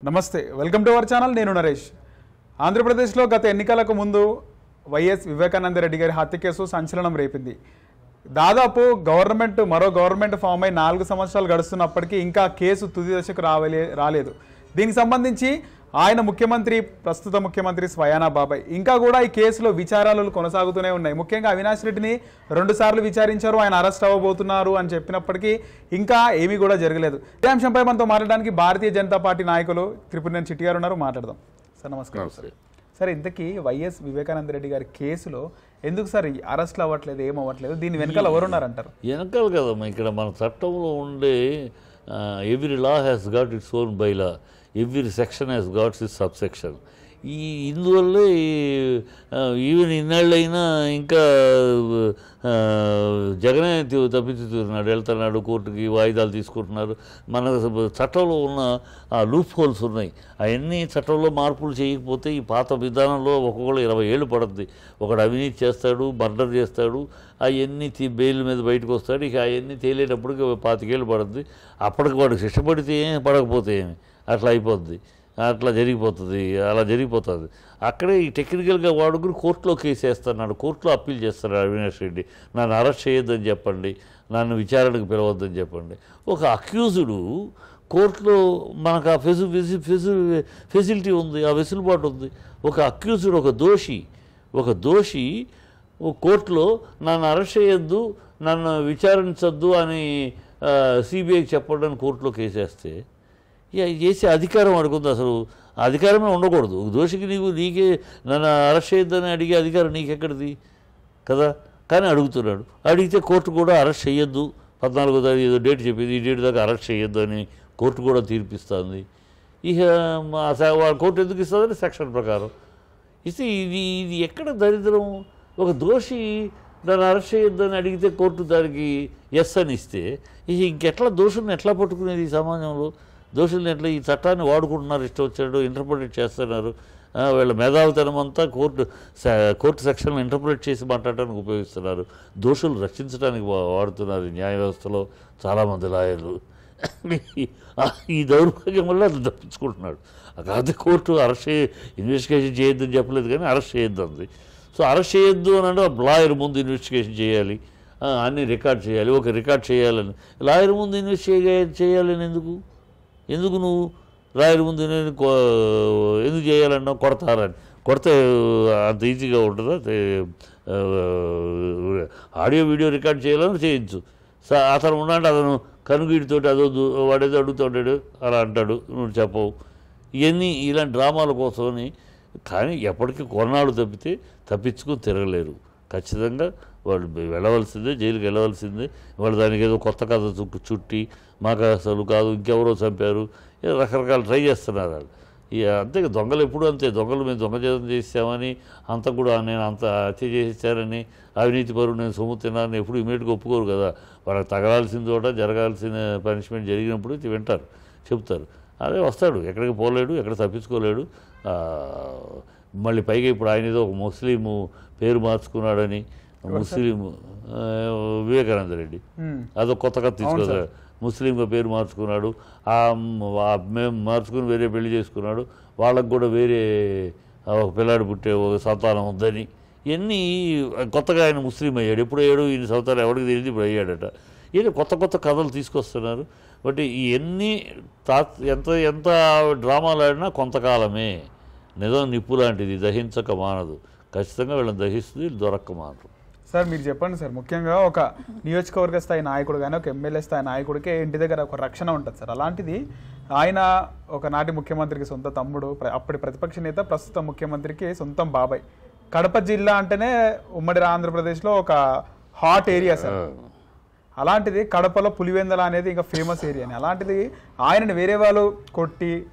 నమస్తే welcome to our channel నేను నరేష్ ఆంధ్రప్రదేశ్లో గత ఎన్నికలకు ముందు వైఎస్ వివేకానంద రెడ్డి గారి హత్య కేసు సంచలనం రేపింది దాదాపు మరో గవర్నమెంట్ ఫామ్ అయి 4 సంవత్సరాలు గడుస్తున్నప్పటికీ ఇంకా కేసు తుది దశకు రాలేదు దీనికి సంబంధించి ఆయన ప్రస్తుత ముఖ్యమంత్రి స్వయానా బాబాయ్ ఇంకా కూడా ఈ కేసులో విచారాలు కొనసాగుతూనే ఉన్నాయి ముఖ్యంగా అవినాష్ రెడ్డిని 2 సార్లు విచారించారు ఆయన అరెస్ట్ అవ్వబోతున్నారు అని చెప్పినప్పటికీ ఇంకా ఏమీ కూడా జరగలేదు ఈ అంశంపై మనతో మాట్లాడడానికి భారతీయ జనతా పార్టీ నాయకులు త్రిపురనేని చిట్టి గారు ఉన్నారు మాట్లాడదాం సార్ నమస్కారం సార్ ఇంతకీ వైఎస్ వివేకానంద రెడ్డి గారి కేసులో ఎందుకు సార్ అరెస్ట్లు అవ్వట్లేదు ఏమవ్వట్లేదు దీని వెనకాల ఎవరున్నారంటారు వెనకాల కదమ్మా ఇక్కడ మన చట్టంలో ఉండే every law has got its own bylaw every section has got its subsection ఇందువల్లే ఈవెన్ ఇన్నాళ్ళైనా ఇంకా జగనే తప్పించుతున్నాడు వెళ్తున్నాడు కోర్టుకి వాయిదాలు తీసుకుంటున్నారు మన చట్టంలో ఉన్న లూప్ హోల్స్ ఉన్నాయి అవన్నీ చట్టంలో మార్పులు చేయకపోతే ఈ పాత విధానంలో ఒక్కొక్కరు 20 ఏళ్ళు పడుతుంది ఒకడు అవినీతి చేస్తాడు మర్డర్ చేస్తాడు అవన్నీ బెయిల్ మీద బయటకు వస్తాడు ఇక అవన్నీ తేలేటప్పటికి 25 ఏళ్ళు పడుతుంది అప్పటికి వాడికి శిక్ష పడితే ఏమి పడకపోతే ఏమి అట్లా అయిపోద్ది అలా జరిగిపోతుంది అక్కడే ఈ టెక్నికల్గా వాడుకుని కోర్టులో కేసు వేస్తున్నాడు కోర్టులో అప్పీల్ చేస్తున్నాడు అవినాష్ రెడ్డి నన్ను అరెస్ట్ చేయొద్దని చెప్పండి నన్ను విచారణకు పిలవద్దని చెప్పండి ఒక అక్యూజుడు కోర్టులో మనకు ఆ ఫెసిలిటీ ఉంది ఆ వెసులుబాటు ఉంది ఒక అక్యూజుడు ఒక దోషి కోర్టులో నన్ను అరెస్ట్ చేయొద్దు నన్ను విచారించొద్దు అని సిబిఐకి చెప్పడానికి కోర్టులో కేసేస్తే చేసే అధికారం అడుగుంది అసలు అధికారమే ఉండకూడదు దోషికి నీకే నన్ను అరెస్ట్ చేయొద్దని అడిగే అధికారం నీకెక్కడిది కదా కానీ అడుగుతున్నాడు అడిగితే కోర్టు కూడా అరెస్ట్ చేయొద్దు 14వ తారీఖు ఏదో డేట్ చెప్పింది ఈ డేట్ దాకా అరెస్ట్ చేయొద్దు అని కోర్టు కూడా తీర్పిస్తుంది ఇక కోర్టు ఎందుకు ఇస్తుందని సెక్షన్ ప్రకారం ఇస్తే ఇది ఎక్కడ దరిద్రం ఒక దోషి దాన్ని అరెస్ట్ చేయొద్దని అడిగితే కోర్టు దానికి ఎస్ అని ఇస్తే ఇక ఇంకెట్లా దోషుల్ని ఎట్లా పట్టుకునేది ఈ సమాజంలో దోషుల్ని ఎట్లా ఈ చట్టాన్ని వాడుకుంటున్నారు ఇష్టం వచ్చాడు ఇంటర్ప్రిటేట్ చేస్తున్నారు వీళ్ళ మేధావితనం అంతా కోర్టు సెక్షన్లు ఇంటర్ప్రిటేట్ చేసి మాట్లాడటానికి ఉపయోగిస్తున్నారు దోషులు రక్షించడానికి వాడుతున్నారు న్యాయ వ్యవస్థలో చాలామంది లాయర్లు ఈ దౌర్భాగ్యం వల్ల అది తప్పించుకుంటున్నాడు కాకపోతే కోర్టు ఇన్వెస్టిగేషన్ చేయొద్దని చెప్పలేదు కానీ అరెస్ట్ చేయొద్దు అంది సో అరెస్ట్ చేయొద్దు అని అంటే లాయర్ ముందు ఇన్వెస్టిగేషన్ చేయాలి అన్నీ రికార్డ్ చేయాలి ఒక రికార్డ్ చేయాలని లాయర్ ముందు ఇన్వెస్టిగేట్ చేయాలని ఎందుకు నువ్వు లాయర్ ముందు ఎందుకు చేయాలన్నా కొడతారని కొడితే అంత ఈజీగా ఉంటుందా ఆడియో వీడియో రికార్డ్ చేయాలని చేయొచ్చు అతను ఉన్నాడు అతను కనుగీడితోటి అదొద్దు వాడేదో అడుగుతుంటాడు అలా అంటాడు నువ్వు చెప్పవు ఇలాంటి డ్రామాల కోసమని కానీ ఎప్పటికీ కొన్నాళ్ళు తప్పించుకొని తిరగలేరు ఖచ్చితంగా వాళ్ళు వెళ్ళవలసిందే జైలుకి వెళ్ళవలసిందే వాళ్ళు దానికి ఏదో కొత్త కథ చుట్టి మాకు అసలు కాదు ఇంకెవరో చంపారు రకరకాలు ట్రై చేస్తున్నారు వాళ్ళు అంతే దొంగలు ఎప్పుడు అంతే దొంగలు మేము దొంగజాతం చేసామని అంత కూడా నేను అంత హత్య చేసేసారని అవినీతి పరువు నేను సొమ్ము తిన్నానని ఎప్పుడు ఇమీడియట్గా ఒప్పుకోరు కదా వాళ్ళకి తగలాల్సిన చోట జరగాల్సిన పనిష్మెంట్ జరిగినప్పుడు వింటారు చెప్తారు అదే వస్తాడు ఎక్కడికి పోలేడు ఎక్కడ తప్పించుకోలేడు మళ్ళీ పైగా ఇప్పుడు ఆయన ఏదో ఒక ముస్లిం పేరు మార్చుకున్నాడని ముస్లిం వివేకానంద రెడ్డి అదో కొత్తగా తీసుకోవాలి ముస్లింగా పేరు మార్చుకున్నాడు మేము మార్చుకుని వేరే పెళ్లి చేసుకున్నాడు వాళ్ళకు కూడా వేరే ఒక పిల్లాడు పుట్టే ఒక సంతానం ఉందని ఇవన్నీ కొత్తగా ఆయన ముస్లిం అయ్యాడు ఎప్పుడు అయ్యాడు ఈ సంవత్సరాలు ఎవరికి తెలియదు ఇప్పుడు అయ్యాడట ఇది కొత్త కథలు తీసుకొస్తున్నారు బట్ ఇవన్నీ ఎంత డ్రామాలు ఆడినా కొంతకాలమే నిజం నిప్పు లాంటిది దహించక మానదు ఖచ్చితంగా వీళ్ళని దహిస్తుంది దొరక్క మానరు సార్ మీరు చెప్పండి సార్ ముఖ్యంగా ఒక నియోజకవర్గ స్థాయి నాయకుడు కానీ ఒక ఎమ్మెల్యే స్థాయి నాయకుడికే ఇంటి దగ్గర ఒక రక్షణ ఉంటుంది సార్ అలాంటిది ఆయన ఒకనాటి ముఖ్యమంత్రికి సొంత తమ్ముడు అప్పటి ప్రతిపక్ష నేత ప్రస్తుత ముఖ్యమంత్రికి సొంతం బాబాయ్ కడప జిల్లా అంటేనే ఉమ్మడి ఆంధ్రప్రదేశ్లో ఒక హాట్ ఏరియా సార్ అలాంటిది కడపలో పులివెందల అనేది ఇంకా ఫేమస్ ఏరియా అని అలాంటిది ఆయనని వేరే వాళ్ళు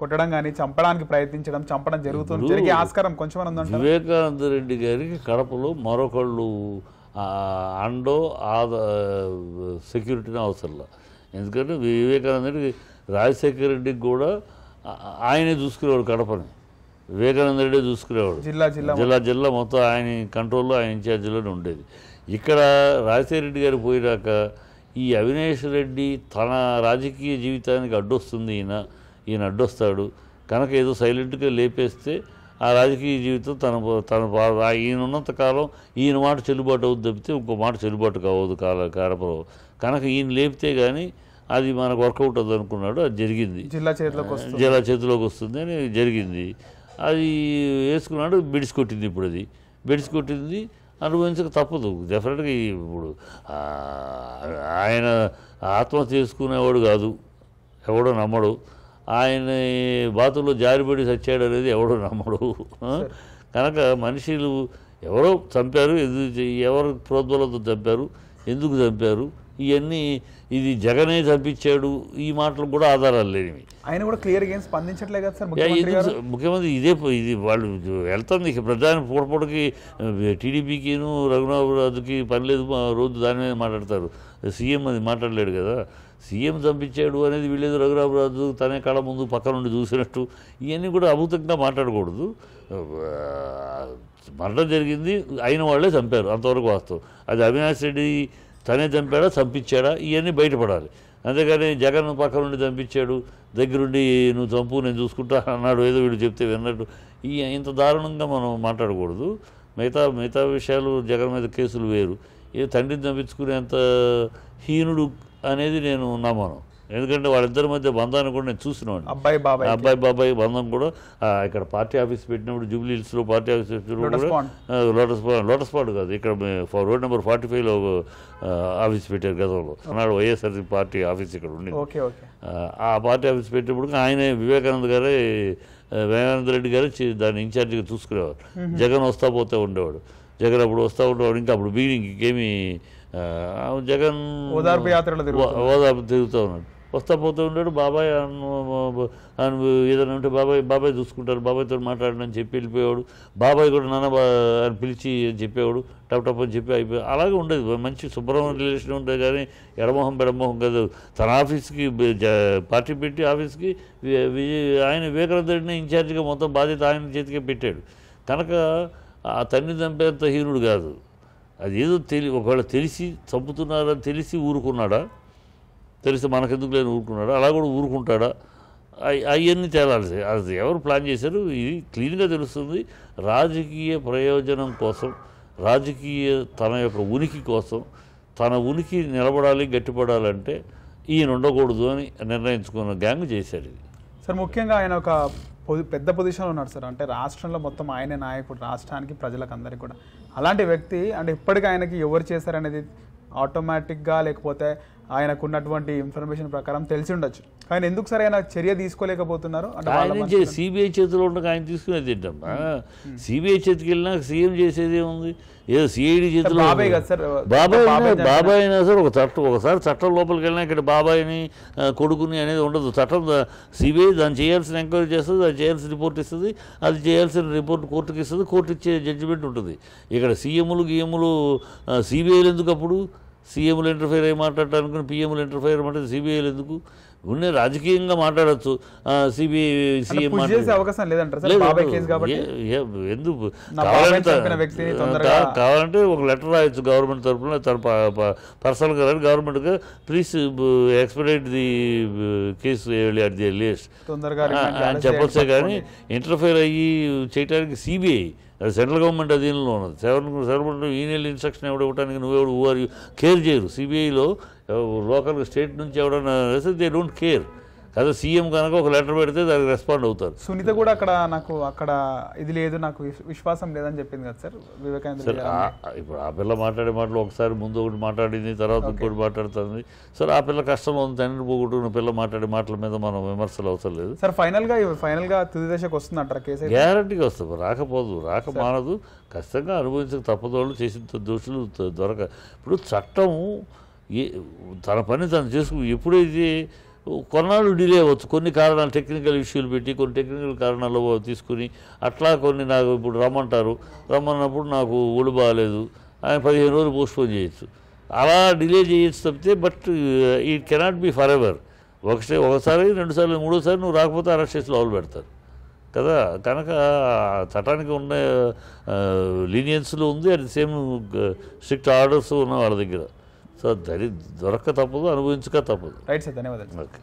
కొట్టడం కానీ చంపడానికి ప్రయత్నించడం చంపడం జరిగే ఆస్కారం కొంచెం ఉందంట వివేకానంద రెడ్డి గారికి కడపలో మరొకళ్ళు అండో సెక్యూరిటీని అవసరంలా ఎందుకంటే వివేకానంద రెడ్డి రాజశేఖర రెడ్డికి కూడా ఆయనే చూసుకునేవాడు కడపని వివేకానంద రెడ్డి చూసుకునేవాడు జిల్లా మొత్తం ఆయన కంట్రోల్లో ఆయన ఇన్ఛార్జీలోనే ఉండేది ఇక్కడ రాజశేఖర రెడ్డి గారు పోయినాక ఈ అవినాష్ రెడ్డి తన రాజకీయ జీవితానికి అడ్డొస్తుంది ఈయన అడ్డొస్తాడు కనుక ఏదో సైలెంట్గా లేపేస్తే ఆ రాజకీయ జీవితం తన ఈయన ఉన్నంతకాలం ఈయన మాట చెల్లుబాటు అవుతుంది తప్పితే ఇంకో మాట చెల్లుబాటు కావద్దు కారపరం. కనుక ఈయన లేపితే కానీ అది మనకు వర్కౌట్ అవుతుంది అనుకున్నాడు. అది జరిగింది. జిల్లా చేతిలోకి వస్తుంది అని జరిగింది. అది వేసుకున్నాడు. బెడిసి కొట్టింది. ఇప్పుడు అది బెడిసి కొట్టింది అనుభవించక తప్పదు. డెఫినెట్గా ఇప్పుడు ఆయన ఆత్మహత్య చేసుకునేవాడు కాదు, ఎవడో నమ్మడు. ఆయన బాతుల్లో జారిపడి చచ్చాడు అనేది ఎవడో నమ్మడు. కనుక మనుషులు ఎవరో చంపారు, ఎవరు ప్రోద్బలంతో చంపారు, ఎందుకు చంపారు, ఇవన్నీ ఇది జగనే చంపించాడు, ఈ మాటలు కూడా ఆధారాలు లేనివి. ఆయన కూడా క్లియర్గా ఏం స్పందించట్లేదు కదా సార్ ముఖ్యమంత్రి. ఇది వాళ్ళు వెళ్తుంది ప్రధాని పూటపూటకి టీడీపీకిను రఘునాథరాజుకి పని లేదు, రోజు దాని మీద మాట్లాడతారు. సీఎం అది మాట్లాడలేడు కదా. సీఎం చంపించాడు అనేది వీళ్ళేదో రఘురామరాజు తనే కళ ముందు పక్క నుండి చూసినట్టు ఇవన్నీ కూడా అభూతంగా మాట్లాడకూడదు. మరణం జరిగింది, అయిన వాళ్ళే చంపారు, అంతవరకు వాస్తవం. అది అవినాష్ రెడ్డి తనే చంపాడా చంపించాడా ఇవన్నీ బయటపడాలి. అంతేగాని జగన్ పక్క నుండి చంపించాడు, దగ్గరుండి నువ్వు చంపు నేను చూసుకుంటా అన్నాడు, ఏదో వీడు చెప్తే విన్నట్టు ఇంత దారుణంగా మనం మాట్లాడకూడదు. మిగతా విషయాలు జగన్ మీద కేసులు వేరు. తండ్రిని చంపించుకునేంత హీనుడు అనేది నేను నమ్మను. ఎందుకంటే వాళ్ళిద్దరి మధ్య బంధాన్ని కూడా నేను చూసినవాడిని. అబ్బాయి బాబాయ్ బంధం కూడా ఇక్కడ పార్టీ ఆఫీస్ పెట్టినప్పుడు జూబ్లీ హిల్స్లో పార్టీ ఆఫీస్ పెట్టినప్పుడు కూడా లోటస్ పాడు కాదు, ఇక్కడ రోడ్ నెంబర్ 45లో ఆఫీస్ పెట్టారు గతంలో. అన్నాడు వైఎస్ఆర్సీ పార్టీ ఆఫీస్ ఇక్కడ ఉండి. ఆ పార్టీ ఆఫీస్ పెట్టినప్పుడు ఆయనే వివేకానంద రెడ్డి గారు దాన్ని ఇన్ఛార్జిగా చూసుకునేవారు. జగన్ వస్తా పోతే ఉండేవాడు. జగన్ అప్పుడు వస్తూ ఉండేవాడు. ఇంకా అప్పుడు బీడింగ్ ఇంకేమీ జగన్ ఓదార్పు తిరుగుతూ ఉన్నాడు, వస్తా పోతూ ఉంటాడు. బాబాయ్ ఏదైనా ఉంటే బాబాయ్ చూసుకుంటారు, బాబాయ్తో మాట్లాడని చెప్పి వెళ్ళిపోయేవాడు. బాబాయ్ కూడా నాన్న అని పిలిచి చెప్పేవాడు, టప్ అని చెప్పి అయిపోయి అలాగే ఉండేది. మంచి శుభ్రమైన రిలేషన్ ఉంటుంది. కానీ ఎడమొహం బెడమొహం కాదు. తన ఆఫీస్కి పార్టీ పెట్టి ఆఫీస్కి ఆయన వివేకానంద రెడ్డిని ఇన్ఛార్జిగా మొత్తం బాధ్యత ఆయన చేతికే పెట్టాడు. కనుక ఆ తండ్రి చంపేంత హీనుడు కాదు. అది ఏదో ఒకవేళ తెలిసి చంపుతున్నారని తెలిసి ఊరుకున్నాడా, తెలిసి మనకెందుకు లేని ఊరుకున్నాడా, అలా కూడా ఊరుకుంటాడా, అవన్నీ తేలాల్సి. అది ఎవరు ప్లాన్ చేశారు ఇది క్లీన్గా తెలుస్తుంది. రాజకీయ ప్రయోజనం కోసం, తన యొక్క ఉనికి కోసం, తన ఉనికి నిలబడాలి గట్టిపడాలంటే ఈయన ఉండకూడదు అని నిర్ణయించుకున్న గ్యాంగ్ చేశాడు ఇది. సార్ ముఖ్యంగా ఆయన ఒక పెద్ద పొజిషన్లో ఉన్నాడు సార్. అంటే రాష్ట్రంలో మొత్తం ఆయనే నాయకుడు, రాష్ట్రానికి ప్రజలకు అందరికీ కూడా. అలాంటి వ్యక్తి అంటే ఇప్పటికీ ఆయనకి ఎవరు చేశారనేది ఆటోమేటిక్గా లేకపోతే ఆయనకు ఉన్నటువంటి ఇన్ఫర్మేషన్ ప్రకారం తెలిసి ఉండొచ్చు. కానీ ఎందుకు సార్ ఆయన చర్య తీసుకోలేకపోతున్నారు? అంటే సిబిఐ చేతిలో ఉండక ఆయన తీసుకునేది తింటాం. సిబిఐ చేతికి వెళ్ళినా సీఎం చేసేది ఏముంది? ఏదో సిఐడి చేతిలో బాబాయ్ అయినా సార్ ఒకసారి చట్టం లోపలికి వెళ్ళినా ఇక్కడ బాబాయ్ని కొడుకుని అనేది ఉండదు. చట్టం సిబిఐ దాన్ని చేయాల్సిన ఎంక్వైరీ చేస్తుంది, అది చేయాల్సిన రిపోర్ట్ ఇస్తుంది, అది చేయాల్సిన రిపోర్ట్ కోర్టుకి ఇస్తుంది, కోర్టు ఇచ్చే జడ్జిమెంట్ ఉంటుంది. ఇక్కడ సీఎంలు గీఎంలు సిబిఐలు ఎందుకు? అప్పుడు సీఎంలు ఇంటర్ఫైర్ అయ్యి మాట్లాడటానికి పిఎంలు ఇంటర్ఫైర్ అంటే సిబిఐలు ఎందుకు? ఉండే రాజకీయంగా మాట్లాడచ్చు. సిబిఐ సీఎం ఎందుకు కావాలంటే ఒక లెటర్ రాయొచ్చు గవర్నమెంట్ తరఫున, తన పర్సనల్గా గవర్నమెంట్గా please expedite the case at the earliest అని చెప్పొచ్చే. కానీ ఇంటర్ఫైర్ అయ్యి చేయడానికి సిబిఐ అది సెంట్రల్ గవర్నమెంట్ అధీనంలో ఉన్నది. సెవెన్ ఈమెయిల్ ఇన్స్ట్రక్షన్ ఇవ్వడానికి నువ్వెవడు ఊఆర్ కేర్ చేయరు. సిబిఐలో లోకల్ స్టేట్ నుంచి ఎవడన్నా వేస్తే దే డోంట్ కేర్ కదా. సీఎం కనుక ఒక లెటర్ పెడితే దానికి రెస్పాండ్ అవుతారు. సునీత కూడా అక్కడ ఇది లేదు, నాకు విశ్వాసం లేదని చెప్పింది కదా సార్ వివేకానంద. ఇప్పుడు ఆ పిల్ల మాట్లాడే మాటలు ఒకసారి ముందు ఒకటి మాట్లాడింది, తర్వాత ఇంకోటి మాట్లాడుతుంది. సరే ఆ పిల్ల కష్టం ఉంది, తండ్రి పోగొట్టుకున్న పిల్ల మాట్లాడే మాటల మీద మనం విమర్శలు అవసరం లేదు. సార్ ఫైనల్గా తుది దశకు వస్తుంది అంటారు కేసు? గ్యారంటీగా వస్తుంది, రాక మానదు, ఖచ్చితంగా అనుభవించక తప్పదు. వాళ్ళు చేసిన దోషులు దొరక. ఇప్పుడు చట్టం తన పని తను చేసుకుని ఎప్పుడైతే కొన్నాళ్ళు డిలే అవ్వచ్చు, కొన్ని కారణాలు టెక్నికల్ ఇష్యూలు పెట్టి కొన్ని టెక్నికల్ కారణాలు తీసుకుని అట్లా కొన్ని నాకు ఇప్పుడు రమ్మన్నప్పుడు నాకు ఒళ్ళు బాగాలేదు, ఆయన 15 రోజులు పోస్ట్పోన్ చేయొచ్చు, అలా డిలే చేయొచ్చు తప్పితే. But it cannot be for ever. ఒకసారి 2 సార్లు 3వ సారి నువ్వు రాకపోతే అరెస్ట్ చేసి లోపల పెడతారు కదా. కనుక చట్టానికి ఉన్న లీనియన్స్లో ఉంది, at the same strict orders ఉన్న వాళ్ళ దగ్గర. సో దొరక్క తప్పదు, అనుభవించక తప్పదు. రైట్ సార్, ధన్యవాదాలు. ఓకే.